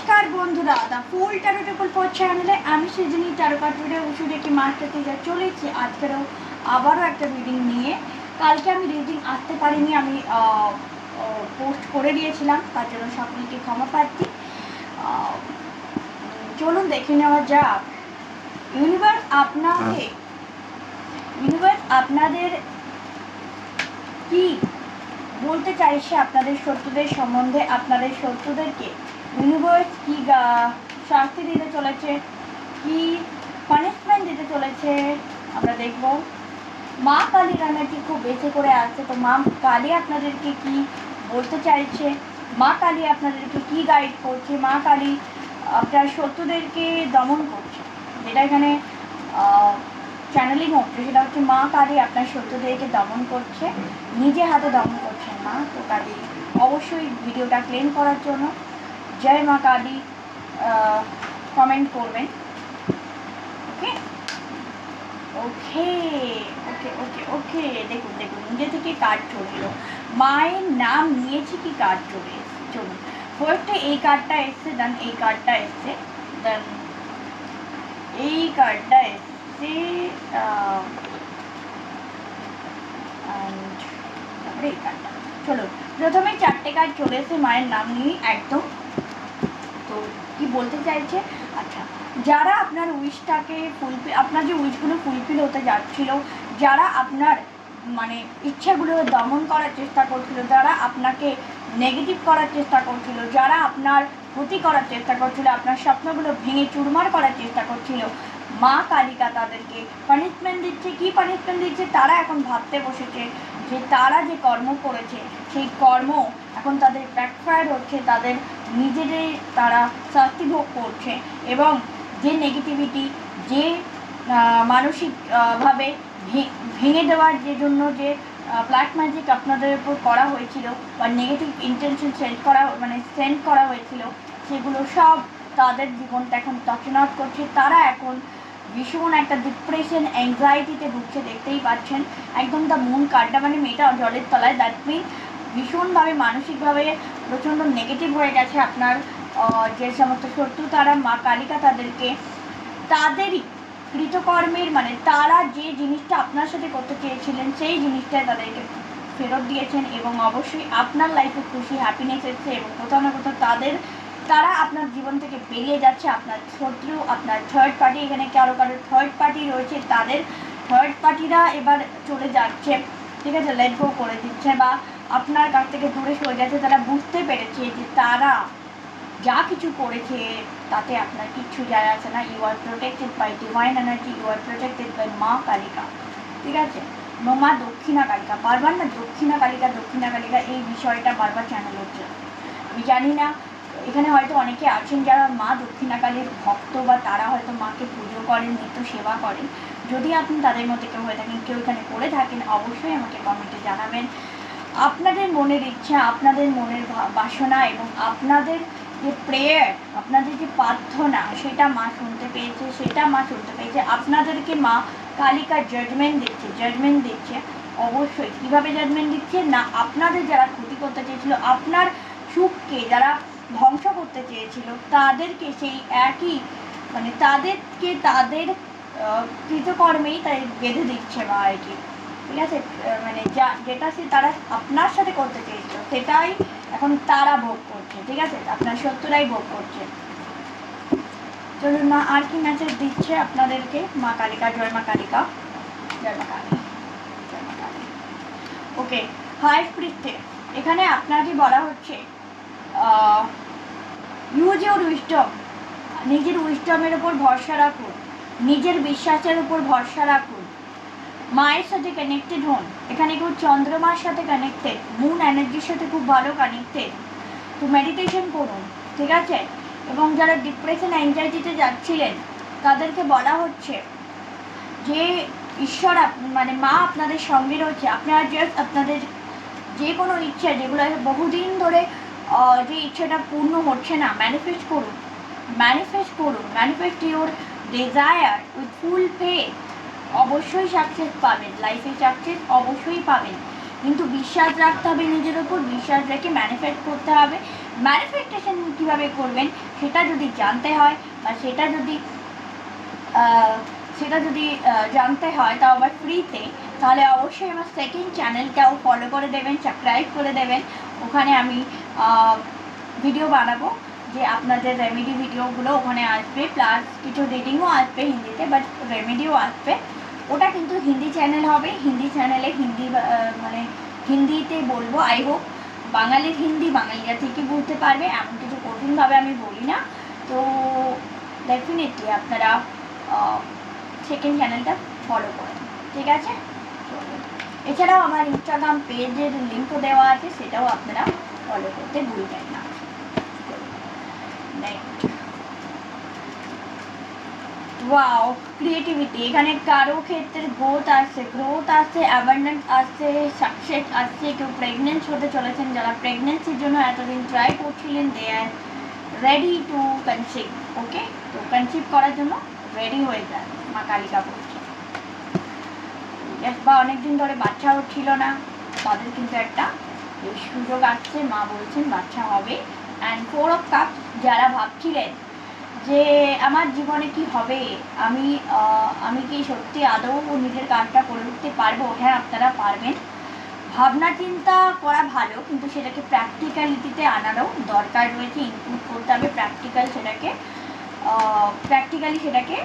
নমস্কার বন্ধুরা, the full taro temple for চ্যানেলে আমি সৃজনী ট্যারো কার্ড রিডার ওষুধ একটি মাস্টার টিচার চলেছি আজকেরও আবারও একটা রিডিং নিয়ে। কালকে আমি রিডিং আসতে পারিনি, আমি পোস্ট করে দিয়েছিলাম, তার জন্য সকলকে ক্ষমা প্রার্থী। চলুন দেখে নেওয়া যাক ইউনিভার্স আপনাদের কি বলতে চাইছে আপনাদের শত্রুদের সম্বন্ধে। আপনাদের শত্রুদেরকে ইউনিভার্স কি শাস্তি দিতে চলেছে, কি পানিশমেন্ট দিতে চলেছে আমরা দেখব। মা কালী রান্নাটি খুব বেশি করে আসছে, তো মা কালী আপনাদেরকে কি বলতে চাইছে, মা কালী আপনাদেরকে কি গাইড করছে, মা কালী আপনার শত্রুদেরকে দমন করছে। যেটা এখানে চ্যানেলিং হচ্ছে সেটা হচ্ছে মা কালী আপনার শত্রুদেরকে দমন করছে, নিজে হাতে দমন করছেন মা। তো কালী অবশ্যই ভিডিওটা ক্লেম করার জন্য জয় মা কালী কমেন্ট করবেন। ওকে ওকে ওকে ওকে ওকে দেখুন দেখুন নিজে থেকে কার্ড চলে এলো, মায়ের নাম নিয়েছে কি কার্ড চলে এসছে। চলুন ফার্স্টে এই কার্ডটা এসছে, দেন এই কার্ডটা এসছে, দেন এই কার্ডটা এসছে, তারপরে এই কার্ডটা। চলো প্রথমে চারটে কার্ড চলে এসে মায়ের নাম নিয়ে একদম। তো কি বলতে চাইছে, আচ্ছা যারা আপনার উইশটাকে আপনার যে উইশগুলো ফুলফিল হতে যাচ্ছিল, যারা আপনার মানে ইচ্ছাগুলো দমন করার চেষ্টা করছিল, যারা আপনাকে নেগেটিভ করার চেষ্টা করছিল, যারা আপনার ক্ষতি করার চেষ্টা করছিল, আপনার স্বপ্নগুলো ভেঙে চুরমার করার চেষ্টা করছিল, মা কালিকা তাদেরকে পানিশমেন্ট দিচ্ছে। কি পানিশমেন্ট দিচ্ছে, তারা এখন ভাবতে বসেছে যে তারা যে কর্ম করেছে সেই কর্ম এখন তাদের ব্যাকফায়ার হচ্ছে, তাদের নিজেদের তারা শাস্তি ভোগ করছে। এবং যে নেগেটিভিটি, যে মানসিকভাবে ভেঙে দেওয়ার যে জন্য যে ব্ল্যাক ম্যাজিক আপনাদের উপর করা হয়েছিল বা নেগেটিভ ইন্টেনশন সেন্ড করা হয়েছিল, সেগুলো সব তাদের জীবনটা এখন তছনছ করছে। তারা এখন ভীষণ একটা ডিপ্রেশন অ্যাংজাইটিতে ভুগছে, দেখতেই পাচ্ছেন একদম। দ্য মুন কার্ডটা মানে মেয়েটা জলের তলায়, দ্যাট মিন ভীষণভাবে মানসিকভাবে প্রচণ্ড নেগেটিভ হয়ে গেছে আপনার যে সমস্ত শত্রু, তারা মা কালিকা তাদেরকে তাদেরই কৃতকর্মের মানে তারা যে জিনিসটা আপনার সাথে করতে চেয়েছিলেন সেই জিনিসটাই তাদেরকে ফেরত দিয়েছেন। এবং অবশ্যই আপনার লাইফে খুশি হ্যাপিনেস এসছে এবং কোথাও না কোথাও তারা আপনার জীবন থেকে বেরিয়ে যাচ্ছে। আপনার শত্রু, আপনার থার্ড পার্টি, এখানে কারো থার্ড পার্টি রয়েছে, তাদের থার্ড পার্টিরা এবার চলে যাচ্ছে, ঠিক আছে, লেট গো করে দিচ্ছে বা আপনার কাছ থেকে দূরে সরে যাচ্ছে। তারা বুঝতে পেরেছে যে তারা যা কিছু করেছে তাতে আপনার কিচ্ছু যায় আসে না। You are protected by divine energy, you are protected by মা কালিকা, ঠিক আছে। মা দক্ষিণা কালিকা, বারবার না দক্ষিণা কালিকা এই বিষয়টা বারবার চ্যানেল হচ্ছে। আমি জানি না, এখানে হয়তো অনেকে আছেন যারা মা দক্ষিণা কালীর ভক্ত বা তারা হয়তো মাকে পুজো করেন, নিত্য সেবা করেন। যদি আপনি তাদের মধ্যে কেউ হয়ে থাকেন, কেউ এখানে করে থাকেন, অবশ্যই আমাকে কমেন্টে জানাবেন আপনাদের মনের ইচ্ছা, আপনাদের মনের বাসনা এবং আপনাদের যে প্রেয়ার, আপনাদের যে প্রার্থনা, সেটা মা শুনতে পেয়েছে। আপনাদেরকে মা কালিকা জাজমেন্ট দিচ্ছে। অবশ্যই কিভাবে জাজমেন্ট দিচ্ছে না, আপনাদের যারা ক্ষতি করতে চেয়েছিল, আপনার সুখকে যারা ধ্বংস করতে চেয়েছিল, তাদেরকে সেই একই মানে তাদেরকে তাদের কৃতকর্মেই তাই বেঁধে দিচ্ছে মা আর কি, ঠিক আছে। মানে যেটা তারা আপনার সাথে করতে চেয়েছিল সেটাই এখন তারা ভোগ করছে, ঠিক আছে, আপনার শত্রুরাই ভোগ করছে। চলুন মা আর কি মেসেজ দিচ্ছে আপনাদেরকে মা কালিকা। জয় মা কালিকা, জয় মা কালী, জয় মা কালী। ওকে, হাই পৃষ্ঠে এখানে আপনাকে বলা হচ্ছে ইউজ ইউর উইজডম, নিজের উইজডমের উপর ভরসা রাখুন, নিজের বিশ্বাসের উপর ভরসা রাখুন, মায়ের সাথে কানেক্টেড হন। এখানে খুব চন্দ্রমার সাথে কানেক্টেড, মুন এনার্জির সাথে খুব ভালো কানেক্টেড। তো মেডিটেশন করুন, ঠিক আছে। এবং যারা ডিপ্রেশন অ্যাংজাইটিতে যাচ্ছিলেন তাদেরকে বলা হচ্ছে যে ঈশ্বর মানে মা আপনাদের সঙ্গে রয়েছে। আপনারা জাস্ট আপনাদের যে কোনো ইচ্ছা যেগুলো বহুদিন ধরে যে ইচ্ছাটা পূর্ণ হচ্ছে না, manifest your desire with full faith. অবশ্যই সাকসেস পাবেন, লাইফে সাকসেস অবশ্যই পাবেন। কিন্তু বিশ্বাস রাখতে হবে নিজের ওপর, বিশ্বাস রেখে ম্যানিফেস্ট করতে হবে। ম্যানিফেস্টেশন কীভাবে করবেন সেটা যদি জানতে হয় বা সেটা যদি জানতে হয় তাও আবার ফ্রিতে, তাহলে অবশ্যই আমার সেকেন্ড চ্যানেলটাও ফলো করে দেবেন, সাবস্ক্রাইব করে দেবেন। ওখানে আমি ভিডিও বানাবো, যে আপনাদের রেমেডি ভিডিওগুলো ওখানে আসবে, প্লাস কিছু রিডিংও আসবে হিন্দিতে, বাট রেমেডিও আসবে। ওটা কিন্তু হিন্দি চ্যানেল হবে, হিন্দি চ্যানেলে মানে হিন্দিতে বলবো। আই হোপ বাঙালির হিন্দি বাঙালিরা ঠিকই বুঝতে পারবে, এমন কিছু কঠিনভাবে আমি বলি না। তো ডেফিনেটলি আপনারা সেকেন্ড চ্যানেলটা ফলো করেন, ঠিক আছে? এছাড়াও আমার ইনস্টাগ্রাম পেজের লিঙ্কও দেওয়া আছে, সেটাও আপনারা ফলো করতে ভুলবেন না। ওয়াও, ক্রিয়েটিভিটি, এখানে কারো ক্ষেত্রে গ্রোথ আসছে, অ্যাবান্ডেন্স আসছে, সাকসেস আসছে। কেউ প্রেগনেন্ট হতে চলেছেন, যারা প্রেগনেন্সির জন্য এতদিন ট্রাই করছিলেন, দে আর রেডি টু কনসিভ। ওকে, তো কনসিভ করার জন্য রেডি হয়ে যায়, মা কালিকা বলছে। বা অনেকদিন ধরে বাচ্চাও ছিল না, তাদের কিন্তু একটা সুযোগ আসছে, মা বলছেন বাচ্চা হবে। অ্যান্ড 4 অফ কাপস, যারা ভাবছিলেন যে আমার জীবনে কি হবে, আমি কি সত্যি আদৌ নিজের কাজটা করে উঠতে পারবো? হ্যাঁ, আপনারা পারবেন। ভাবনা চিন্তা করা ভালো, কিন্তু সেটাকে প্র্যাকটিক্যালিটিতে আনারও দরকার রয়েছে, ইনপুট করতে হবে প্র্যাকটিক্যালি সেটাকে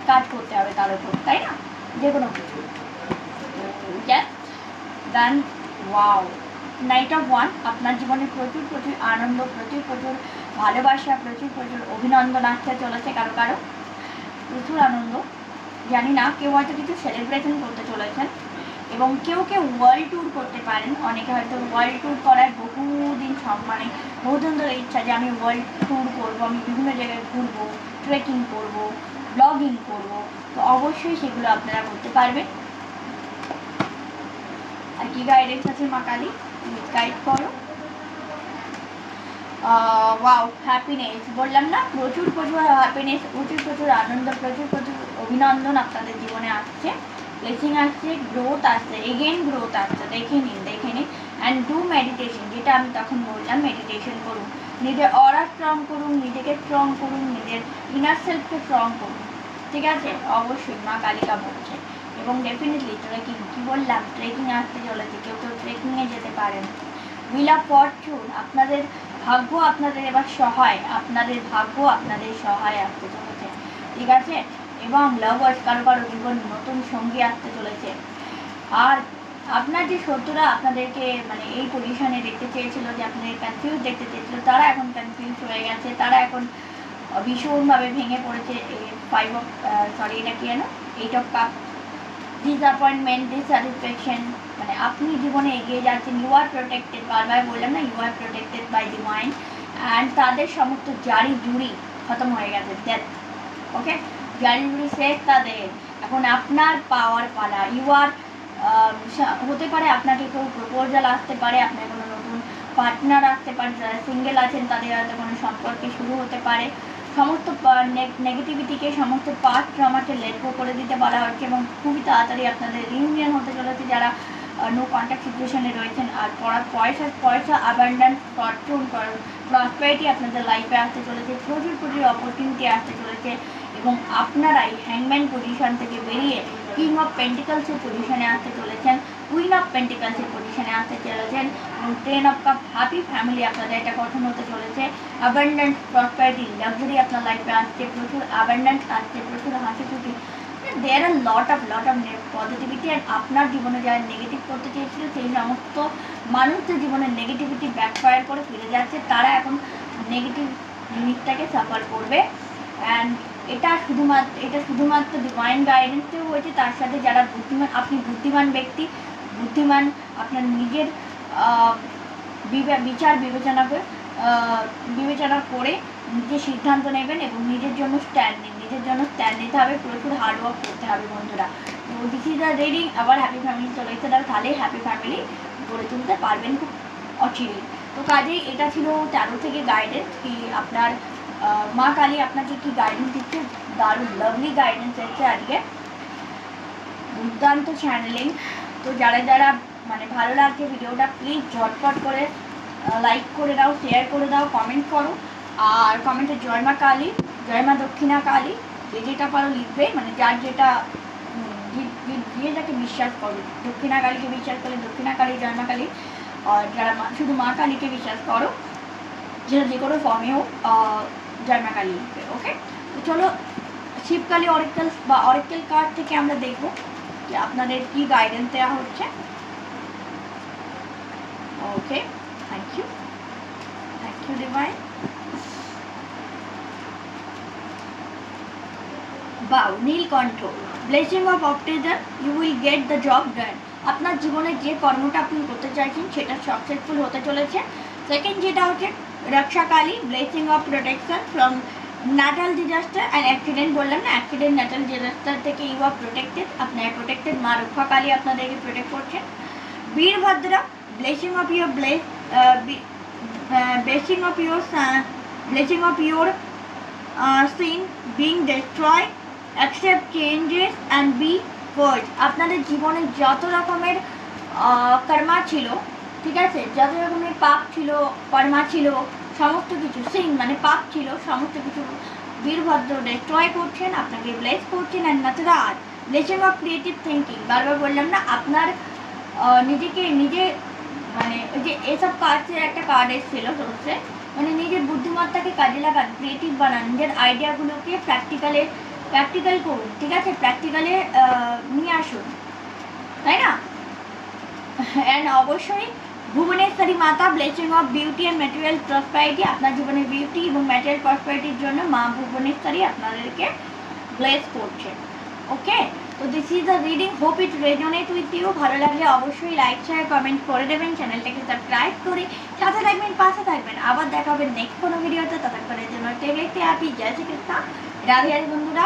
কাজ করতে হবে তার উপর, তাই না? যে কোনো কিছু। Just then wow, knight of one, আপনার জীবনে প্রচুর প্রচুর আনন্দ, প্রচুর প্রচুর ভালোবাসা, প্রচুর প্রচুর অভিনন্দন আসতে চলেছে। কারো কারো প্রচুর আনন্দ, জানি না, কেউ হয়তো কিছু সেলিব্রেশন করতে চলেছেন, এবং কেউ কেউ ওয়ার্ল্ড ট্যুর করতে পারেন। অনেকে হয়তো ওয়ার্ল্ড ট্যুর করার বহুদিন ধরে ইচ্ছা যে আমি ওয়ার্ল্ড ট্যুর করবো, আমি বিভিন্ন জায়গায় ঘুরবো, ট্রেকিং করবো, ব্লগিং করবো। তো অবশ্যই সেগুলো আপনারা করতে পারবেন। আর কি গাইডেন্স আছে মা কালী, গাইড করো। ওয়াও, হ্যাপিনেস, বললাম না, প্রচুর প্রচুর হ্যাপিনেস, প্রচুর প্রচুর আনন্দ, প্রচুর প্রচুর অভিনন্দন আপনাদের জীবনে আসছে, ব্লেসিং আসছে, গ্রোথ আসছে, এগেন গ্রোথ আসছে। দেখে নিন। অ্যান্ড ডু মেডিটেশন, যেটা আমি তখন বললাম, মেডিটেশন করুন, নিজের অরা স্ট্রং করুন, নিজেকে স্ট্রং করুন, নিজের ইনার সেলফকে স্ট্রং করুন, ঠিক আছে? অবশ্যই মা কালিকা বলছে। এবং ডেফিনেটলি ট্রেকিং, কী বললাম, ট্রেকিং আসতে চলেছে, কেউ ট্রেকিংয়ে যেতে পারেন। হুইল অফ ফরচুন, আপনাদের ভাগ্য আপনাদের এবার সহায়, আপনাদের ভাগ্য আপনাদের সহায় আসতে চলেছে, ঠিক আছে? এবং লাভার্স, কারো কারো জীবন নতুন সঙ্গী আসতে চলেছে। আর আপনার যে শত্রুরা আপনাদেরকে মানে এই পজিশনে দেখতে চেয়েছিল, যে আপনাদের কনফিউজ দেখতে চেয়েছিল, তারা এখন কনফিউজ হয়ে গেছে, তারা এখন ভীষণভাবে ভেঙে পড়েছে। এটা কি জানো, 8 অফ কাপ, ডিসঅ্যাপয়েন্টমেন্ট, ডিসস্যাটিসফ্যাকশন, মানে আপনি জীবনে এগিয়ে যাচ্ছেন, ইউ আর প্রোটেক্টেড, বারবার বললাম না, you are protected by divine. And তাদের সমস্ত জারি জুড়ি খতম হয়ে গেছে, ডেথ। ওকে, জারি জুড়ি শেষ তাদের, এখন আপনার পাওয়ার পালা। ইউ আর হতে পারে আপনাকে কেউ প্রপোজাল আসতে পারে, আপনার কোনো নতুন পার্টনার আসতে পারে, যারা সিঙ্গেল আছেন তাদের হয়তো কোনো সম্পর্কে শুরু হতে পারে। সমস্ত নেগেটিভিটিকে, সমস্ত পাস্ট ট্রমাকে লেট গো করে দিতে বলা হচ্ছে, এবং খুবই তাড়াতাড়ি আপনাদের রিউনিয়ন হতে চলেছে যারা নো কন্ট্যাক্ট সিচুয়েশনে রয়েছেন। আর পয়সা অ্যাবান্ডেন্স, ফরচুন, প্রসপারিটি আপনাদের লাইফে আসতে চলেছে, প্রচুর প্রচুর অপরচুনিটি আসতে চলেছে, এবং আপনারাই হ্যাংম্যান পজিশন থেকে বেরিয়ে কিং অফ পেন্টিকালসের পজিশনে আসতে চলেছেন, কুইন অফ পেন্টিকালসের পজিশনে আসতে চলেছেন, এবং 10 অফ কাপ, হ্যাপি ফ্যামিলি আপনাদের এটা গঠন হতে চলেছে। অ্যাবান্ডেন্স, প্রসপারিটি, লাক্সারি আপনার লাইফে আসছে, প্রচুর অ্যাবান্ডেন্স আসছে, প্রচুর হাসি খুশি। দেয়ার আর লট অফ পজিটিভিটি। আর আপনার জীবনে যারা নেগেটিভ করতে চেয়েছিল, সেই সমস্ত মানুষদের জীবনে নেগেটিভিটি ব্যাকফায়ার করে ফিরে যাচ্ছে, তারা এখন নেগেটিভ জিনিসটাকে সাফার করবে। অ্যান্ড এটা শুধুমাত্র ডিভাইন গাইডেন্সেও হয়েছে, তার সাথে যারা বুদ্ধিমান, আপনি বুদ্ধিমান ব্যক্তি, বুদ্ধিমান, আপনার নিজের বিবেচনা করে নিজের সিদ্ধান্ত নেবেন, এবং নিজের জন্য স্ট্যান্ড নিতে হবে, প্রচুর হার্ডওয়ার্ক করতে হবে বন্ধুরা। তো দিস ইজ দ্য রিডিং। আবার হ্যাপি ফ্যামিলি চলে এসে তাহলে হ্যাপি ফ্যামিলি গড়ে তুলতে পারবেন খুব অচিরেই। তো কাজেই এটা ছিল 13 থেকে গাইডেন্স, কি আপনার মা কালী আপনাকে কি গাইডেন্স দিচ্ছে, দারুণ লাভলি গাইডেন্স এসছে আজকে, দুর্দান্ত চ্যানেলিং। তো যারা মানে ভালো লাগছে ভিডিওটা, প্লিজ ঝটপট করে লাইক করে দাও, শেয়ার করে দাও, কমেন্ট করো। আর কমেন্টে জয় মা কালী, জয় মা দক্ষিণা কালী, যে যেটা পারো লিখবে, মানে যার যেটা যে যাকে বিশ্বাস করো। দক্ষিণা কালীকে বিশ্বাস করলে দক্ষিণা কালী, জয় মা কালী। আর যারা শুধু মা কালীকে বিশ্বাস করো, যেটা যে কোনো ফর্মে হোক, জয় মা কালী লিখবে। ওকে, তো চলো শিবকালী অরিকেল বা অরিকেল কার্ড থেকে আমরা দেখবো যে আপনাদের কি গাইডেন্স দেওয়া হচ্ছে। Okay, thank you divine. বাউ, Neelkantha, blessing of optimism, you will get the job done. আপনার জীবনে যে কর্মটা আপনি করতে চাইছেন সেটা সাকসেসফুল হতে চলেছে। সেকেন্ড যেটা হচ্ছে Rakshakali, blessing of protection from natural disaster and accident. বললাম না, অ্যাক্সিডেন্ট ন্যাচারাল ডিজাস্টার থেকে ইউ আর প্রোটেক্টেড, আপনার প্রোটেক্টেড। মা রক্ষাকালী আপনাদেরকে প্রোটেক্ট করছেন। Virbhadra, blessing of your blessing of your sin being destroyed, accept changes and be purged. আপনাদের জীবনে যত রকমের কর্মা ছিল, ঠিক আছে, যত রকমের পাপ ছিল, কর্মা ছিল, সমস্ত কিছু সিন মানে পাপ ছিল, সমস্ত কিছু বীরভদ্র ডিস্ট্রয় করছেন, আপনাকে ব্লেস করছেন। And Nataraj, blessing of creative thinking. বারবার বললাম না, আপনার নিজেকে নিজে মানে ওই যে এসব কার্ডের একটা কার্ড এসেছিল হচ্ছে, মানে নিজের বুদ্ধিমত্তাকে কাজে লাগান, ক্রিয়েটিভ বানান, নিজের আইডিয়াগুলোকে প্র্যাকটিক্যাল করুন, ঠিক আছে, প্র্যাকটিক্যালে নিয়ে আসুন, তাই না? অ্যান্ড অবশ্যই ভুবনেশ্বরী মাতা, blessing of beauty and material prosperity. আপনার জীবনে বিউটি এবং ম্যাটেরিয়াল প্রসপারিটির জন্য মা ভুবনেশ্বরী আপনাদেরকে ব্লেস করছে। ওকে, তো this is the reading, hope it resonate with you. ভালো লাগলে অবশ্যই লাইক শেয়ার কমেন্ট করে দেবেন, চ্যানেলটাকে সাবস্ক্রাইব করে সাথে থাকবেন, পাশে থাকবেন। আবার দেখা হবে নেক্সট কোনো ভিডিওতে, ততক্ষণের জন্য টেক হ্যাপি। জয় শ্রীকৃষ্ণ, রাধে রাধে বন্ধুরা।